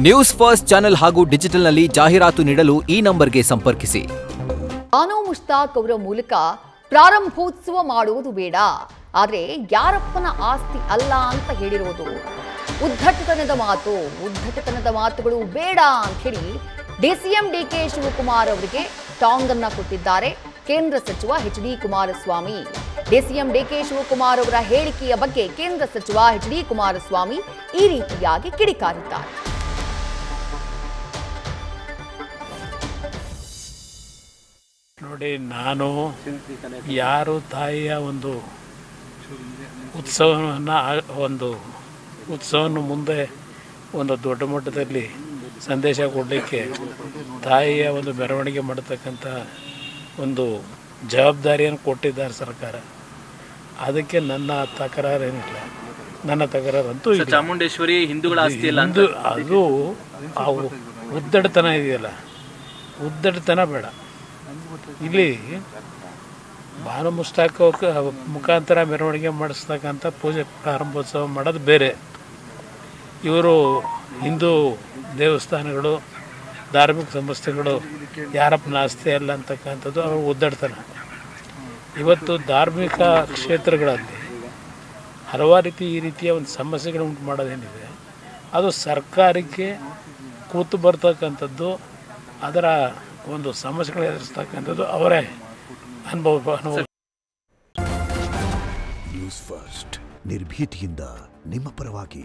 News first channel ಹಾಗೂ ಡಿಜಿಟಲ್ನಲ್ಲಿ ಜಾಹೀರಾತು ನೀಡಲು ಈ ನಂಬರ್ಗೆ ಸಂಪರ್ಕಿಸಿ. ಬಾನು ಮುಷ್ತಾಕ್ ಅವರ ಮೂಲಕ ಪ್ರಾರಂಭೋತ್ಸವ ಮಾಡುವುದು ಬೇಡ, ಆದರೆ ಯಾರಪ್ಪನ ಆಸ್ತಿ ಅಲ್ಲ ಅಂತ ಹೇಳಿರೋದು ಉದ್ಧಟತನದ ಮಾತುಗಳು ಬೇಡ ಅಂತ ಹೇಳಿ ಡಿಸಿಎಂ ಡಿಕೆ ಶಿವಕುಮಾರ್ ಅವರಿಗೆ ಟಾಂಗ್ ಅನ್ನ ಕೊಟ್ಟಿದ್ದಾರೆ ಕೇಂದ್ರ ಸಚಿವ ಎಚ್.ಡಿ. ಕುಮಾರಸ್ವಾಮಿ. ಡಿಸಿಎಂ ಡಿಕೆ ಶಿವಕುಮಾರ್ ಅವರ ಹೇಳಿಕೆಯ ಬಗ್ಗೆ ಕೇಂದ್ರ ಸಚಿವ ಎಚ್.ಡಿ. ಕುಮಾರಸ್ವಾಮಿ ಈ ರೀತಿಯಾಗಿ ಕಿಡಿಕಾರಿದ್ದಾರೆ. ನೋಡಿ, ನಾನು ಯಾರು ತಾಯಿಯ ಒಂದು ಉತ್ಸವವನ್ನು ಮುಂದೆ ಒಂದು ದೊಡ್ಡ ಮಟ್ಟದಲ್ಲಿ ಸಂದೇಶ ಕೊಡಲಿಕ್ಕೆ ತಾಯಿಯ ಒಂದು ಮೆರವಣಿಗೆ ಮಾಡತಕ್ಕಂಥ ಒಂದು ಜವಾಬ್ದಾರಿಯನ್ನು ಕೊಟ್ಟಿದ್ದಾರೆ ಸರ್ಕಾರ. ಅದಕ್ಕೆ ನನ್ನ ತಕರಾರೇನಿಲ್ಲ, ನನ್ನ ತಕರಾರಂತೂ ಇಲ್ಲ. ಚಾಮುಂಡೇಶ್ವರಿ ಹಿಂದೂಗಳ ಆಸ್ತಿ ಇಲ್ಲ ಅಂತ ಅದು ಆ ಉದ್ದಟತನ ಇದೆಯಲ್ಲ, ಉದ್ದಟತನ ಬೇಡ. ಇಲ್ಲಿ ಬಾನು ಮುಷ್ತಾಕ್ ಮುಖಾಂತರ ಮೆರವಣಿಗೆ ಮಾಡಿಸ್ತಕ್ಕಂಥ ಪೂಜೆ ಪ್ರಾರಂಭೋತ್ಸವ ಮಾಡೋದು ಬೇರೆ. ಇವರು ಹಿಂದೂ ದೇವಸ್ಥಾನಗಳು, ಧಾರ್ಮಿಕ ಸಂಸ್ಥೆಗಳು ಯಾರಪ್ಪನ ಆಸ್ತಿ ಅಲ್ಲ ಅಂತಕ್ಕಂಥದ್ದು ಅವ್ರ ಉದ್ದಟತನ. ಇವತ್ತು ಧಾರ್ಮಿಕ ಕ್ಷೇತ್ರಗಳಲ್ಲಿ ಹಲವಾರು ಈ ರೀತಿಯ ಒಂದು ಸಮಸ್ಯೆಗಳು ಉಂಟು ಮಾಡೋದೇನಿದೆ, ಅದು ಸರ್ಕಾರಕ್ಕೆ ಕೂತು ಬರ್ತಕ್ಕಂಥದ್ದು, ಅದರ ಒಂದು ಸಮಸ್ಯೆಗಳು ಎದುರಿಸ್ತಕ್ಕಂಥದ್ದು ಅವರೇ ಅನುಭವ. ನ್ಯೂಸ್ ಫಸ್ಟ್ ನಿರ್ಭೀತಿಯಿಂದ ನಿಮ್ಮ ಪರವಾಗಿ.